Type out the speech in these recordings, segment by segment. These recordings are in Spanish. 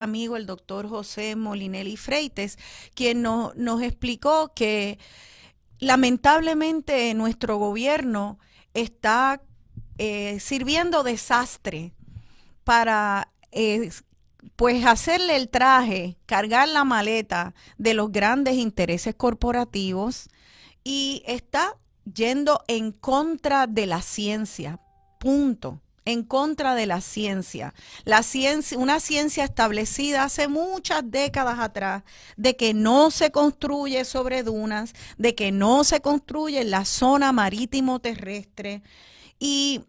amigo, el doctor José Molinelli Freites, quien nos explicó que lamentablemente nuestro gobierno está sirviendo desastre para pues hacerle el traje, cargar la maleta de los grandes intereses corporativos y está yendo en contra de la ciencia, punto. En contra de la ciencia. La ciencia, una ciencia establecida hace muchas décadas atrás de que no se construye sobre dunas, de que no se construye en la zona marítimo terrestre y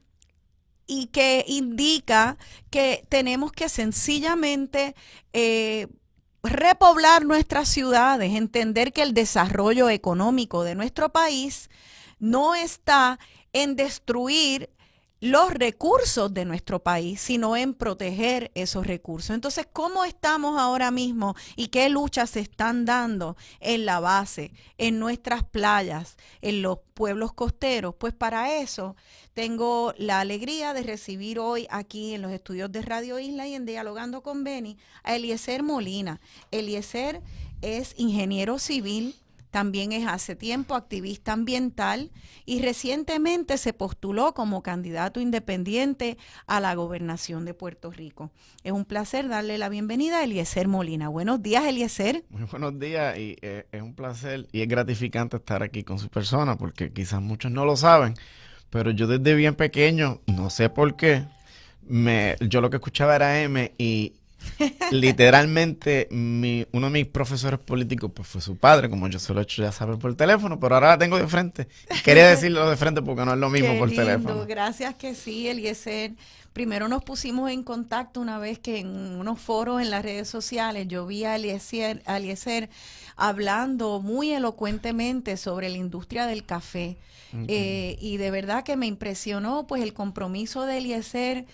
que indica que tenemos que sencillamente repoblar nuestras ciudades, entender que el desarrollo económico de nuestro país no está en destruir los recursos de nuestro país, sino en proteger esos recursos. Entonces, ¿cómo estamos ahora mismo y qué luchas se están dando en la base, en nuestras playas, en los pueblos costeros? Pues para eso tengo la alegría de recibir hoy aquí en los estudios de Radio Isla y en Dialogando con Beni a Eliezer Molina. Eliezer es ingeniero civil, también es hace tiempo activista ambiental y recientemente se postuló como candidato independiente a la gobernación de Puerto Rico. Es un placer darle la bienvenida a Eliezer Molina. Buenos días, Eliezer. Muy buenos días y es un placer y es gratificante estar aquí con su persona porque quizás muchos no lo saben, pero yo desde bien pequeño, no sé por qué, yo lo que escuchaba era M y literalmente uno de mis profesores políticos pues fue su padre, como yo se lo he hecho ya saber por teléfono, pero ahora la tengo de frente. Y quería decirlo de frente porque no es lo mismo Qué por lindo, teléfono. gracias que sí, Eliezer. Primero nos pusimos en contacto una vez que en unos foros en las redes sociales yo vi a Eliezer hablando muy elocuentemente sobre la industria del café. Okay. Y de verdad que me impresionó pues el compromiso de Eliezer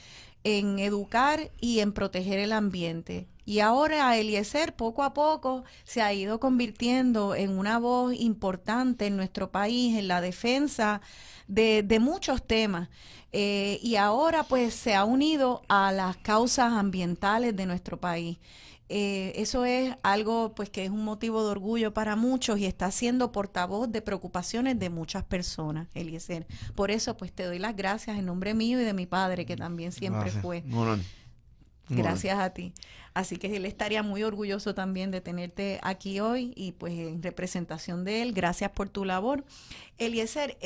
en educar y en proteger el ambiente. Y ahora Eliezer poco a poco se ha ido convirtiendo en una voz importante en nuestro país, en la defensa de muchos temas. Y ahora pues se ha unido a las causas ambientales de nuestro país. Eso es algo pues que es un motivo de orgullo para muchos y está siendo portavoz de preocupaciones de muchas personas, Eliezer. Por eso pues te doy las gracias en nombre mío y de mi padre, que también siempre Gracias. fue. Un honor. Un honor. Gracias a ti. Así que él estaría muy orgulloso también de tenerte aquí hoy y pues en representación de él, gracias por tu labor. Eliezer,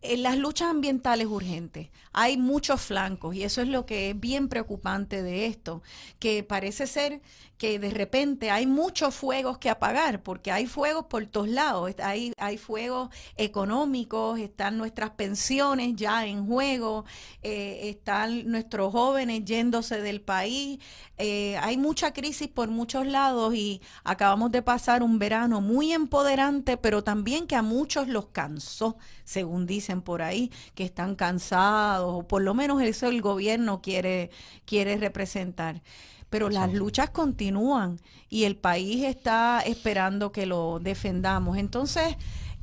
en las luchas ambientales urgentes hay muchos flancos y eso es lo que es bien preocupante de esto, que parece ser que de repente hay muchos fuegos que apagar, porque hay fuegos por todos lados, hay fuegos económicos, están nuestras pensiones ya en juego, están nuestros jóvenes yéndose del país, hay mucha crisis por muchos lados y acabamos de pasar un verano muy empoderante, pero también que a muchos los cansó, según dicen por ahí, que están cansados, o por lo menos eso el gobierno quiere representar. Pero Eso las es así. luchas continúan y el país está esperando que lo defendamos. Entonces,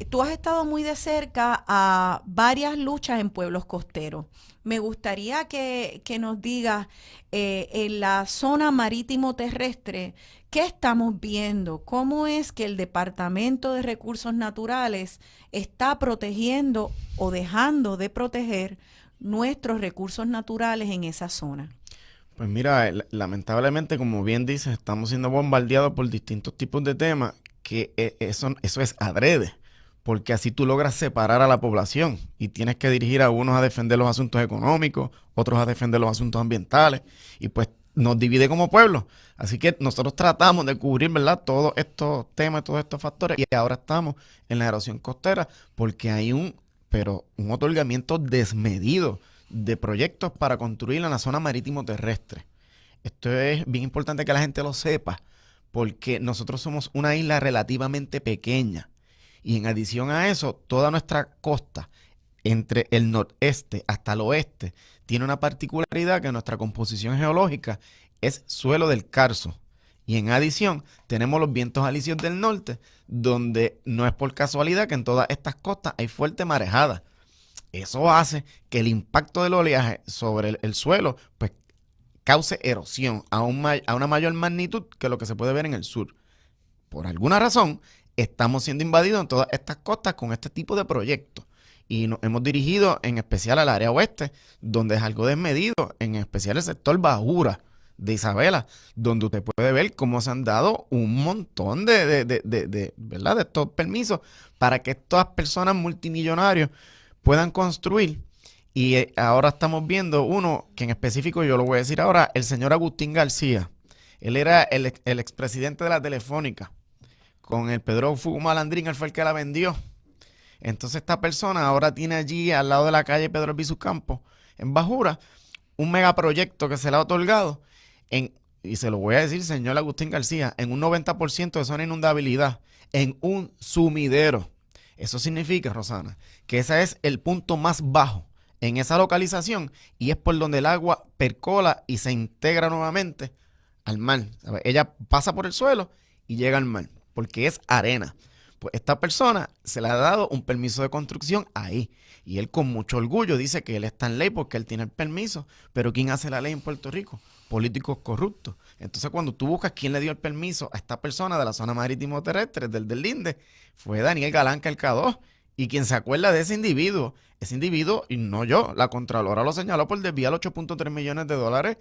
tú has estado muy de cerca a varias luchas en pueblos costeros. Me gustaría que nos digas en la zona marítimo terrestre, ¿qué estamos viendo? ¿Cómo es que el Departamento de Recursos Naturales está protegiendo o dejando de proteger nuestros recursos naturales en esa zona? Pues mira, lamentablemente, como bien dices, estamos siendo bombardeados por distintos tipos de temas que eso es adrede, porque así tú logras separar a la población y tienes que dirigir a unos a defender los asuntos económicos, otros a defender los asuntos ambientales y pues nos divide como pueblo. Así que nosotros tratamos de cubrir, ¿verdad?, todos estos temas, todos estos factores y ahora estamos en la erosión costera porque hay un otorgamiento desmedido de proyectos para construir en la zona marítimo terrestre. Esto es bien importante que la gente lo sepa, porque nosotros somos una isla relativamente pequeña y en adición a eso, toda nuestra costa, entre el noreste hasta el oeste, tiene una particularidad que nuestra composición geológica es suelo del Carso. Y en adición, tenemos los vientos alisios del norte, donde no es por casualidad que en todas estas costas hay fuerte marejada. Eso hace que el impacto del oleaje sobre el suelo pues cause erosión a una mayor magnitud que lo que se puede ver en el sur. Por alguna razón, estamos siendo invadidos en todas estas costas con este tipo de proyectos. Y nos hemos dirigido en especial al área oeste, donde es algo desmedido, en especial el sector Bajura de Isabela, donde usted puede ver cómo se han dado un montón ¿verdad? De estos permisos para que estas personas multimillonarias puedan construir. Y ahora estamos viendo uno que en específico yo lo voy a decir ahora, el señor Agustín García. Él era el expresidente de la Telefónica. Con el Pedro Fugo Malandrín, él fue el que la vendió. Entonces esta persona ahora tiene allí al lado de la calle Pedro Albizu Campos, en Bajura, un megaproyecto que se le ha otorgado y se lo voy a decir, señor Agustín García, en un 90% de zona de inundabilidad, en un sumidero. Eso significa, Rosana, que ese es el punto más bajo en esa localización y es por donde el agua percola y se integra nuevamente al mar. ¿Sabe? Ella pasa por el suelo y llega al mar, porque es arena. Pues esta persona se le ha dado un permiso de construcción ahí. Y él con mucho orgullo dice que él está en ley porque él tiene el permiso. Pero ¿quién hace la ley en Puerto Rico? Políticos corruptos. Entonces cuando tú buscas quién le dio el permiso a esta persona de la zona marítimo terrestre, del Linde, fue Daniel Galán Calcadó. Y quien se acuerda de ese individuo, y no yo, la Contralora lo señaló por desviar 8.3 millones de dólares,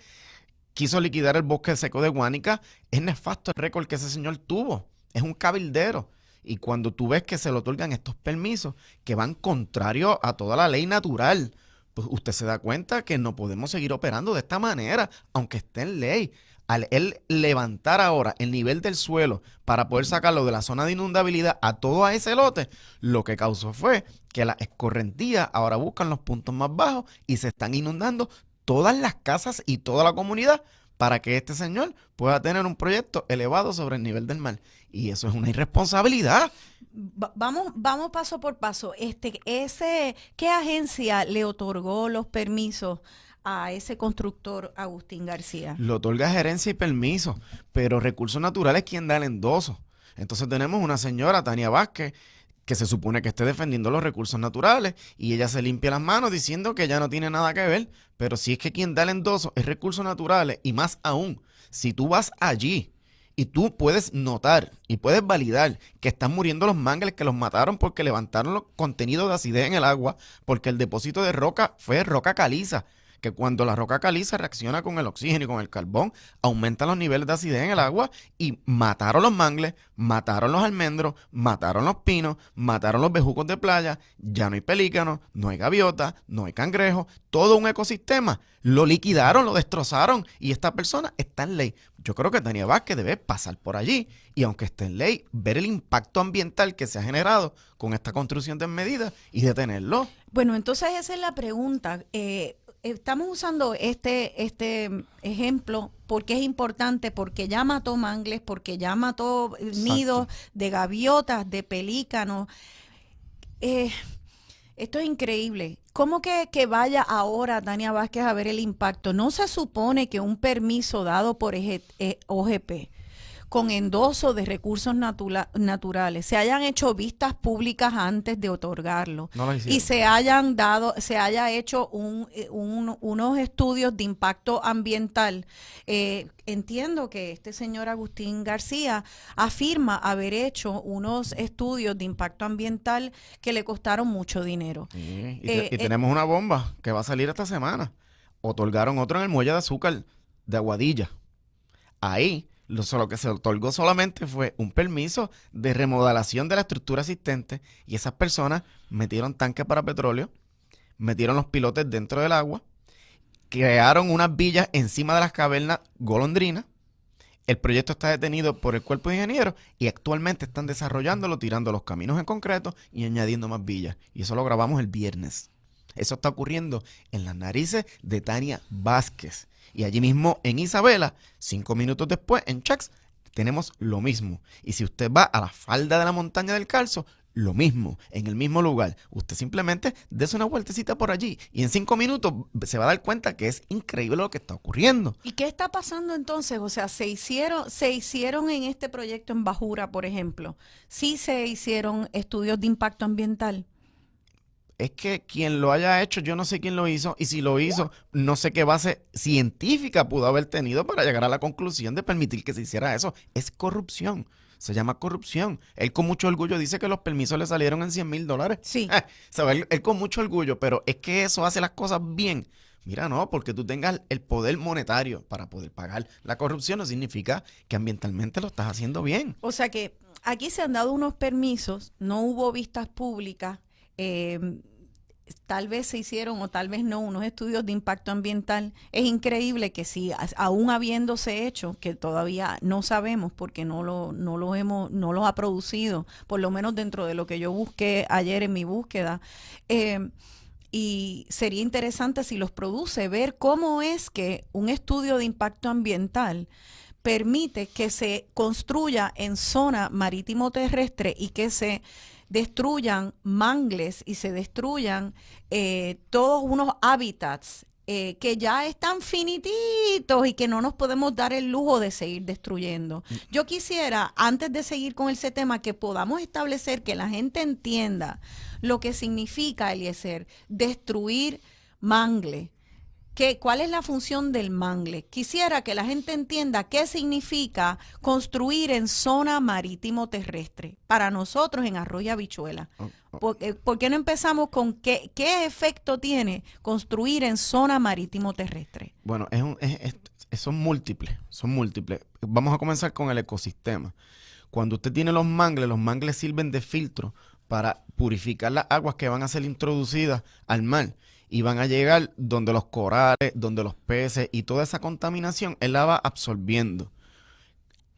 quiso liquidar el bosque seco de Guánica. Es nefasto el récord que ese señor tuvo. Es un cabildero. Y cuando tú ves que se le otorgan estos permisos que van contrario a toda la ley natural, pues usted se da cuenta que no podemos seguir operando de esta manera, aunque esté en ley. Al él levantar ahora el nivel del suelo para poder sacarlo de la zona de inundabilidad a todo ese lote, lo que causó fue que las escorrentías ahora buscan los puntos más bajos y se están inundando todas las casas y toda la comunidad para que este señor pueda tener un proyecto elevado sobre el nivel del mar. Y eso es una irresponsabilidad. Vamos paso por paso. ¿Qué agencia le otorgó los permisos a ese constructor Agustín García? Lo otorga gerencia y permiso, pero Recursos Naturales es quien da el endoso. Entonces tenemos una señora, Tania Vázquez, que se supone que esté defendiendo los recursos naturales y ella se limpia las manos diciendo que ya no tiene nada que ver, pero si es que quien da el endoso es Recursos Naturales y más aún, si tú vas allí y tú puedes notar y puedes validar que están muriendo los mangles que los mataron porque levantaron los contenidos de acidez en el agua porque el depósito de roca fue roca caliza, que cuando la roca caliza reacciona con el oxígeno y con el carbón, aumentan los niveles de acidez en el agua y mataron los mangles, mataron los almendros, mataron los pinos, mataron los bejucos de playa, ya no hay pelícanos, no hay gaviotas, no hay cangrejos, todo un ecosistema. Lo liquidaron, lo destrozaron y esta persona está en ley. Yo creo que Tania Vázquez debe pasar por allí y aunque esté en ley, ver el impacto ambiental que se ha generado con esta construcción desmedida y detenerlo. Bueno, entonces esa es la pregunta. Estamos usando este ejemplo porque es importante, porque ya mató mangles, porque ya mató nidos de gaviotas, de pelícanos. Esto es increíble. ¿Cómo que vaya ahora Tania Vázquez a ver el impacto? ¿No se supone que un permiso dado por OGP con endoso de recursos naturales se hayan hecho vistas públicas antes de otorgarlo y se haya hecho unos estudios de impacto ambiental? Entiendo que este señor Agustín García afirma haber hecho unos estudios de impacto ambiental que le costaron mucho dinero. Sí, y tenemos una bomba que va a salir esta semana. Otorgaron otro en el muelle de azúcar de Aguadilla. Ahí lo que se otorgó solamente fue un permiso de remodelación de la estructura existente y esas personas metieron tanques para petróleo, metieron los pilotes dentro del agua, crearon unas villas encima de las cavernas golondrinas. El proyecto está detenido por el cuerpo de ingenieros y actualmente están desarrollándolo, tirando los caminos en concreto y añadiendo más villas. Y eso lo grabamos el viernes. Eso está ocurriendo en las narices de Tania Vázquez. Y allí mismo en Isabela, 5 minutos después, en Chax, tenemos lo mismo. Y si usted va a la falda de la montaña del Carso, lo mismo, en el mismo lugar. Usted simplemente dése una vueltecita por allí y en 5 minutos se va a dar cuenta que es increíble lo que está ocurriendo. ¿Y qué está pasando entonces? O sea, se hicieron en este proyecto en Bajura, por ejemplo, sí se hicieron estudios de impacto ambiental. es que quien lo haya hecho, yo no sé quién lo hizo, y si lo hizo, no sé qué base científica pudo haber tenido para llegar a la conclusión de permitir que se hiciera eso. Es corrupción. Se llama corrupción. Él con mucho orgullo dice que los permisos le salieron en $100,000. Sí. Él con mucho orgullo, pero es que eso hace las cosas bien. Mira, no, porque tú tengas el poder monetario para poder pagar la corrupción no significa que ambientalmente lo estás haciendo bien. O sea que aquí se han dado unos permisos, no hubo vistas públicas, tal vez se hicieron o tal vez no unos estudios de impacto ambiental. Es increíble que si aún habiéndose hecho, que todavía no sabemos porque no lo ha producido, por lo menos dentro de lo que yo busqué ayer en mi búsqueda, y sería interesante si los produce, ver cómo es que un estudio de impacto ambiental permite que se construya en zona marítimo terrestre y que se destruyan mangles y se destruyan todos unos hábitats que ya están finititos y que no nos podemos dar el lujo de seguir destruyendo. Yo quisiera, antes de seguir con ese tema, que podamos establecer que la gente entienda lo que significa, Eliezer, destruir mangle. ¿Cuál es la función del mangle? Quisiera que la gente entienda qué significa construir en zona marítimo terrestre para nosotros en Arroyo Habichuela. ¿Por qué no empezamos con qué efecto tiene construir en zona marítimo terrestre? Bueno, son múltiples, son múltiples. Vamos a comenzar con el ecosistema. Cuando usted tiene los mangles sirven de filtro para purificar las aguas que van a ser introducidas al mar. Y van a llegar donde los corales, donde los peces y toda esa contaminación, él la va absorbiendo.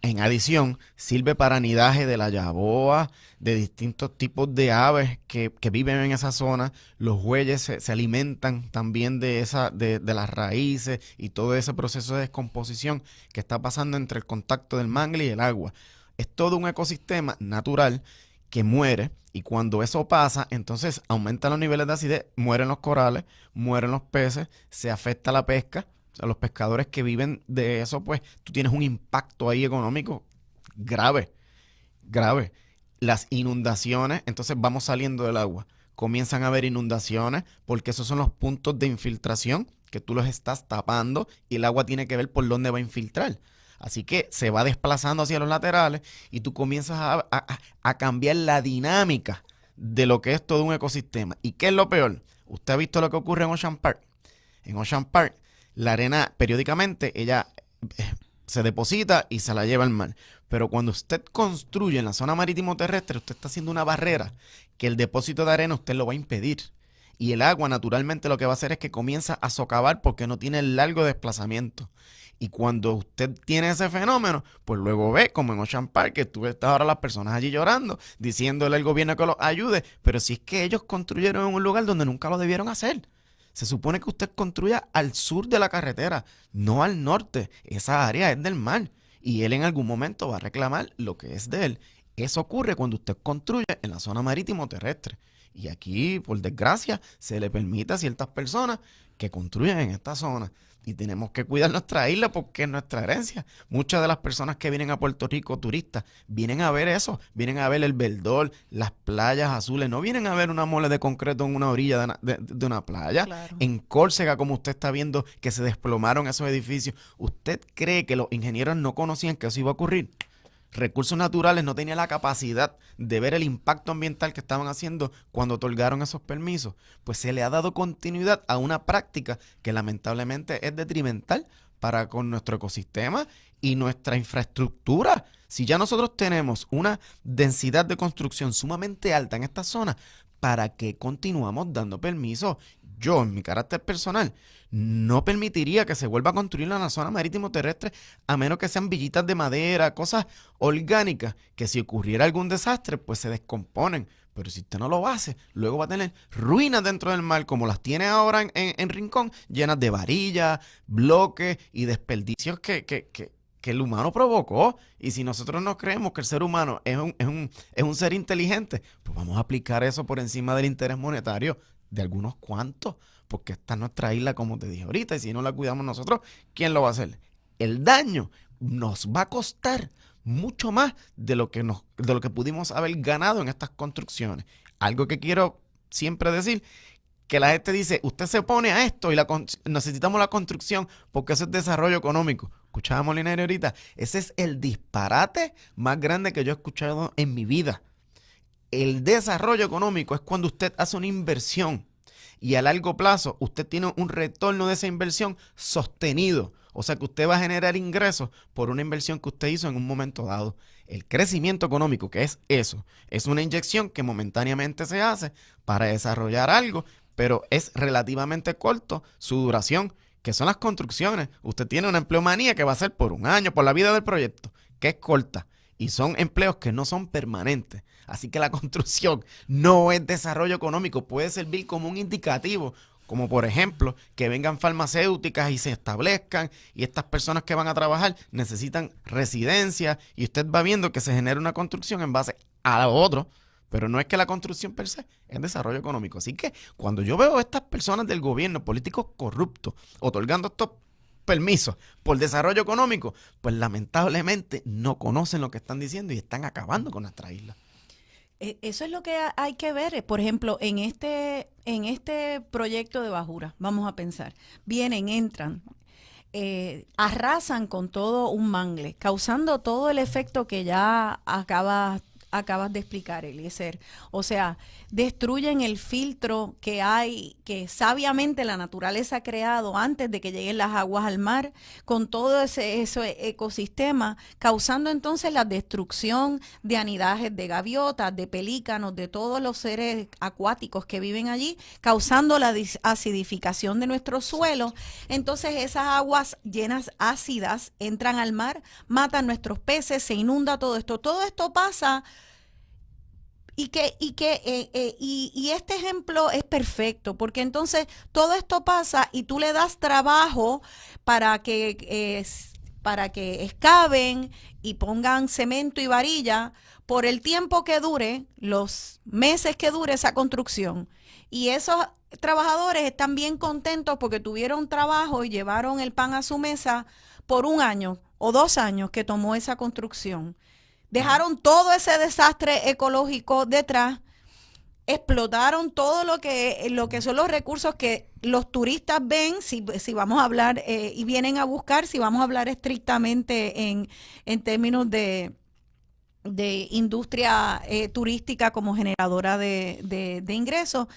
En adición, sirve para anidaje de la yaboa, de distintos tipos de aves que viven en esa zona. Los bueyes se alimentan también de las raíces y todo ese proceso de descomposición que está pasando entre el contacto del mangle y el agua. Es todo un ecosistema natural que muere, y cuando eso pasa, entonces aumentan los niveles de acidez, mueren los corales, mueren los peces, se afecta la pesca. O sea, los pescadores que viven de eso, pues tú tienes un impacto ahí económico grave, grave. Las inundaciones, entonces vamos saliendo del agua, comienzan a haber inundaciones porque esos son los puntos de infiltración que tú los estás tapando y el agua tiene que ver por dónde va a infiltrar. Así que se va desplazando hacia los laterales y tú comienzas a cambiar la dinámica de lo que es todo un ecosistema. ¿Y qué es lo peor? Usted ha visto lo que ocurre en Ocean Park. En Ocean Park, la arena periódicamente ella se deposita y se la lleva al mar. Pero cuando usted construye en la zona marítimo terrestre, usted está haciendo una barrera que el depósito de arena usted lo va a impedir. Y el agua naturalmente lo que va a hacer es que comienza a socavar porque no tiene el largo desplazamiento. Y cuando usted tiene ese fenómeno, pues luego ve como en Ocean Park, que tú estás ahora las personas allí llorando, diciéndole al gobierno que los ayude, pero si es que ellos construyeron en un lugar donde nunca lo debieron hacer. Se supone que usted construya al sur de la carretera, no al norte. Esa área es del mar y él en algún momento va a reclamar lo que es de él. Eso ocurre cuando usted construye en la zona marítimo terrestre. Y aquí, por desgracia, se le permite a ciertas personas que construyan en esta zona. Y tenemos que cuidar nuestra isla porque es nuestra herencia. Muchas de las personas que vienen a Puerto Rico, turistas, vienen a ver eso. Vienen a ver el verdor, las playas azules. No vienen a ver una mole de concreto en una orilla de una playa. Claro. En Córcega, como usted está viendo, que se desplomaron esos edificios. ¿Usted cree que los ingenieros no conocían que eso iba a ocurrir? Recursos Naturales no tenía la capacidad de ver el impacto ambiental que estaban haciendo cuando otorgaron esos permisos. Pues se le ha dado continuidad a una práctica que lamentablemente es detrimental para con nuestro ecosistema y nuestra infraestructura. Si ya nosotros tenemos una densidad de construcción sumamente alta en esta zona, ¿para qué continuamos dando permisos? Yo, en mi carácter personal, no permitiría que se vuelva a construir en la zona marítimo terrestre a menos que sean villitas de madera, cosas orgánicas, que si ocurriera algún desastre, pues se descomponen. Pero si usted no lo hace, luego va a tener ruinas dentro del mar, como las tiene ahora en Rincón, llenas de varillas, bloques y desperdicios que el humano provocó. Y si nosotros no creemos que el ser humano es un ser inteligente, pues vamos a aplicar eso por encima del interés monetario de algunos cuantos, porque esta es nuestra isla, como te dije ahorita, y si no la cuidamos nosotros, ¿quién lo va a hacer? El daño nos va a costar mucho más de lo que pudimos haber ganado en estas construcciones. Algo que quiero siempre decir que la gente dice, usted se pone a esto y necesitamos la construcción porque eso es desarrollo económico. Escuchaba a Molinari ahorita, ese es el disparate más grande que yo he escuchado en mi vida. El desarrollo económico es cuando usted hace una inversión y a largo plazo usted tiene un retorno de esa inversión sostenido. O sea que usted va a generar ingresos por una inversión que usted hizo en un momento dado. El crecimiento económico, que es eso, es una inyección que momentáneamente se hace para desarrollar algo, pero es relativamente corto su duración, que son las construcciones. Usted tiene una empleomanía que va a ser por un año, por la vida del proyecto, que es corta. Y son empleos que no son permanentes. Así que la construcción no es desarrollo económico. Puede servir como un indicativo, como por ejemplo, que vengan farmacéuticas y se establezcan y estas personas que van a trabajar necesitan residencia y usted va viendo que se genera una construcción en base a lo otro. Pero no es que la construcción per se es desarrollo económico. Así que cuando yo veo a estas personas del gobierno, políticos corruptos, otorgando estos permisos por desarrollo económico, pues lamentablemente no conocen lo que están diciendo y están acabando con nuestra isla. Eso es lo que hay que ver. Por ejemplo, en este proyecto de Bajura, vamos a pensar, entran, arrasan con todo un mangle, causando todo el efecto que ya acabas de explicar, Eliezer. O sea, destruyen el filtro que hay, que sabiamente la naturaleza ha creado antes de que lleguen las aguas al mar, con todo ese ecosistema, causando entonces la destrucción de anidajes de gaviotas, de pelícanos, de todos los seres acuáticos que viven allí, causando la acidificación de nuestro suelo. Entonces esas aguas llenas ácidas entran al mar, matan nuestros peces, se inunda todo esto. Todo esto pasa. Y este ejemplo es perfecto, porque entonces todo esto pasa y tú le das trabajo para que excaven y pongan cemento y varilla por el tiempo que dure, los meses que dure esa construcción. Y esos trabajadores están bien contentos porque tuvieron trabajo y llevaron el pan a su mesa por 1 año o 2 años que tomó esa construcción. Dejaron todo ese desastre ecológico detrás, explotaron todo lo que son los recursos que los turistas ven, si vamos a hablar, y vienen a buscar, si vamos a hablar estrictamente en términos de industria turística como generadora de ingresos.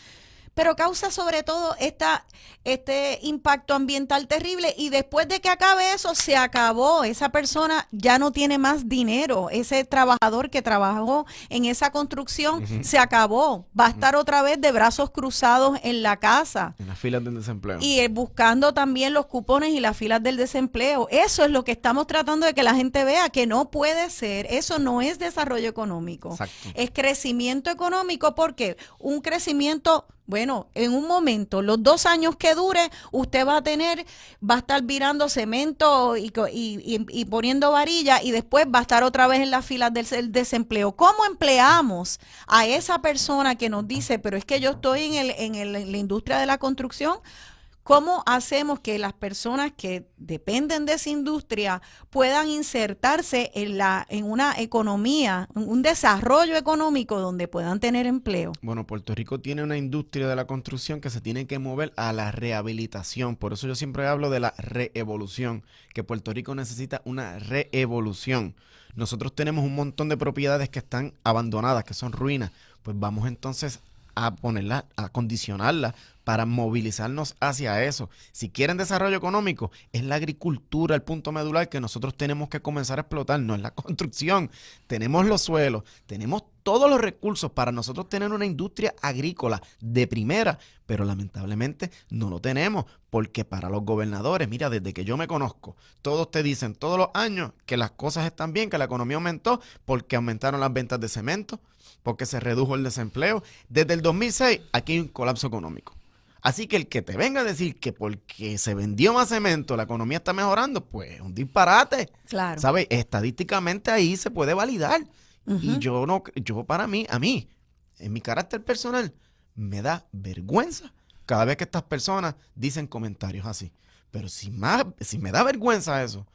Pero causa sobre todo este impacto ambiental terrible y después de que acabe eso, se acabó. Esa persona ya no tiene más dinero. Ese trabajador que trabajó en esa construcción se acabó. Va a estar otra vez de brazos cruzados en la casa. En las filas del desempleo. Y buscando también los cupones y las filas del desempleo. Eso es lo que estamos tratando de que la gente vea, que no puede ser. Eso no es desarrollo económico. Exacto. Es crecimiento económico porque un crecimiento... Bueno, en un momento, los 2 años que dure, usted va a estar virando cemento y poniendo varilla y después va a estar otra vez en las filas del desempleo. ¿Cómo empleamos a esa persona que nos dice, pero es que yo estoy en la industria de la construcción? ¿Cómo hacemos que las personas que dependen de esa industria puedan insertarse en una economía, en un desarrollo económico donde puedan tener empleo? Bueno, Puerto Rico tiene una industria de la construcción que se tiene que mover a la rehabilitación. Por eso yo siempre hablo de la reevolución, que Puerto Rico necesita una reevolución. Nosotros tenemos un montón de propiedades que están abandonadas, que son ruinas. Pues vamos entonces a ponerlas, a acondicionarlas para movilizarnos hacia eso. Si quieren desarrollo económico, es la agricultura el punto medular que nosotros tenemos que comenzar a explotar, no es la construcción. Tenemos los suelos, tenemos todos los recursos para nosotros tener una industria agrícola de primera, pero lamentablemente no lo tenemos, porque para los gobernadores, mira, desde que yo me conozco, todos te dicen todos los años que las cosas están bien, que la economía aumentó, porque aumentaron las ventas de cemento, porque se redujo el desempleo. Desde el 2006 aquí hay un colapso económico. Así que el que te venga a decir que porque se vendió más cemento la economía está mejorando, pues es un disparate. Claro. ¿Sabes? Estadísticamente ahí se puede validar. Y a mí, en mi carácter personal, me da vergüenza cada vez que estas personas dicen comentarios así. Pero si me da vergüenza eso,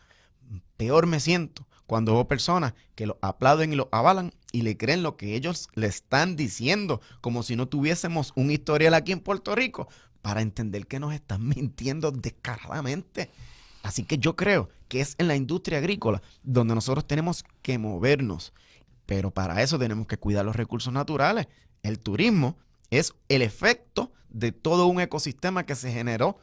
peor me siento cuando veo personas que lo aplauden y lo avalan y le creen lo que ellos le están diciendo, como si no tuviésemos un historial aquí en Puerto Rico, para entender que nos están mintiendo descaradamente. Así que yo creo que es en la industria agrícola donde nosotros tenemos que movernos, pero para eso tenemos que cuidar los recursos naturales. El turismo es el efecto de todo un ecosistema que se generó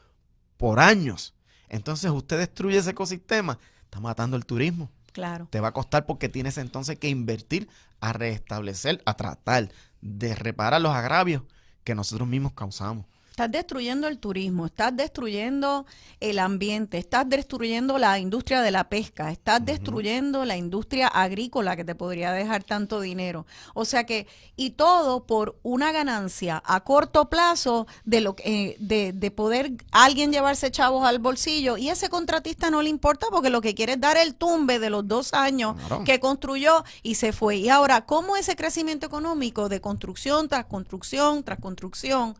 por años. Entonces usted destruye ese ecosistema, está matando el turismo. Claro. Te va a costar porque tienes entonces que invertir a restablecer, a tratar de reparar los agravios que nosotros mismos causamos. Estás destruyendo el turismo, estás destruyendo el ambiente, estás destruyendo la industria de la pesca, estás destruyendo la industria agrícola que te podría dejar tanto dinero. O sea que, y todo por una ganancia a corto plazo de lo que, de poder alguien llevarse chavos al bolsillo, y ese contratista no le importa porque lo que quiere es dar el tumbe de los 2 años Claro. que construyó y se fue. Y ahora, ¿cómo ese crecimiento económico de construcción tras construcción tras construcción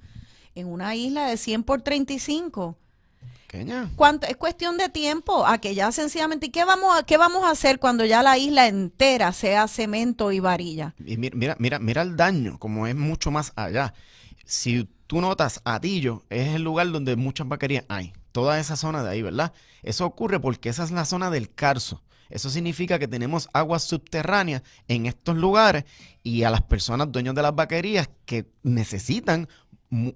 en una isla de 100 por 35? Pequeña. ¿Cuánto? Es cuestión de tiempo a que ya sencillamente, ¿y qué vamos a hacer cuando ya la isla entera sea cemento y varilla? Y mira el daño, como es mucho más allá. Si tú notas, Atillo es el lugar donde muchas vaquerías hay. Toda esa zona de ahí, ¿verdad? Eso ocurre porque esa es la zona del Carso. Eso significa que tenemos aguas subterráneas en estos lugares y a las personas dueños de las vaquerías que necesitan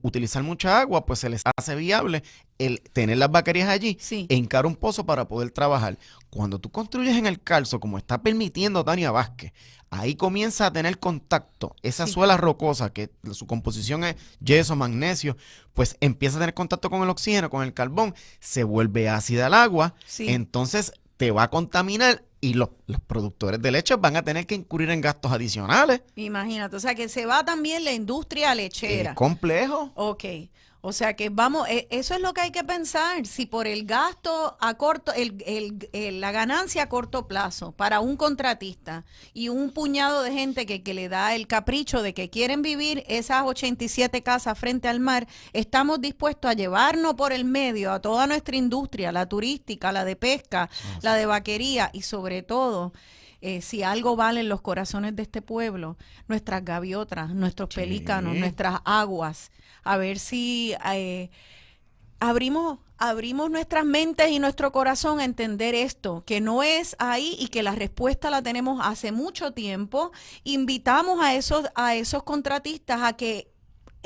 utilizar mucha agua, pues se les hace viable el tener las vaquerías allí Sí. e hincar un pozo para poder trabajar. Cuando tú construyes en el Carso, como está permitiendo Tania Vázquez, ahí comienza a tener contacto esa Sí. suela rocosa, que su composición es yeso, magnesio, pues empieza a tener contacto con el oxígeno, con el carbón, se vuelve ácida el agua, Sí. entonces te va a contaminar y los productores de leche van a tener que incurrir en gastos adicionales. Imagínate, o sea que se va también la industria lechera. Es complejo. Ok, o sea que vamos, eso es lo que hay que pensar, si por el gasto a corto, la ganancia a corto plazo para un contratista y un puñado de gente que le da el capricho de que quieren vivir esas 87 casas frente al mar, estamos dispuestos a llevarnos por el medio a toda nuestra industria, la turística, la de pesca, la de vaquería y sobre todo, si algo valen los corazones de este pueblo, nuestras gaviotas, nuestros Sí. pelícanos, nuestras aguas, a ver si abrimos nuestras mentes y nuestro corazón a entender esto, que no es ahí y que la respuesta la tenemos hace mucho tiempo. Invitamos a esos contratistas a que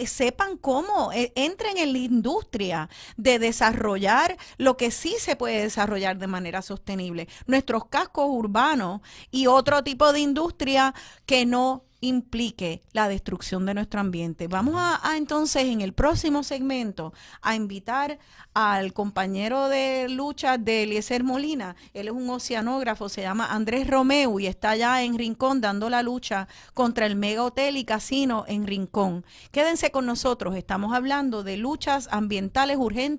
sepan cómo, entren en la industria de desarrollar lo que sí se puede desarrollar de manera sostenible. Nuestros cascos urbanos y otro tipo de industria que no implique la destrucción de nuestro ambiente. Vamos a entonces en el próximo segmento a invitar al compañero de lucha de Eliezer Molina. Él es un oceanógrafo, se llama Andrés Romeu y está allá en Rincón dando la lucha contra el mega hotel y casino en Rincón. Quédense con nosotros, estamos hablando de luchas ambientales urgentes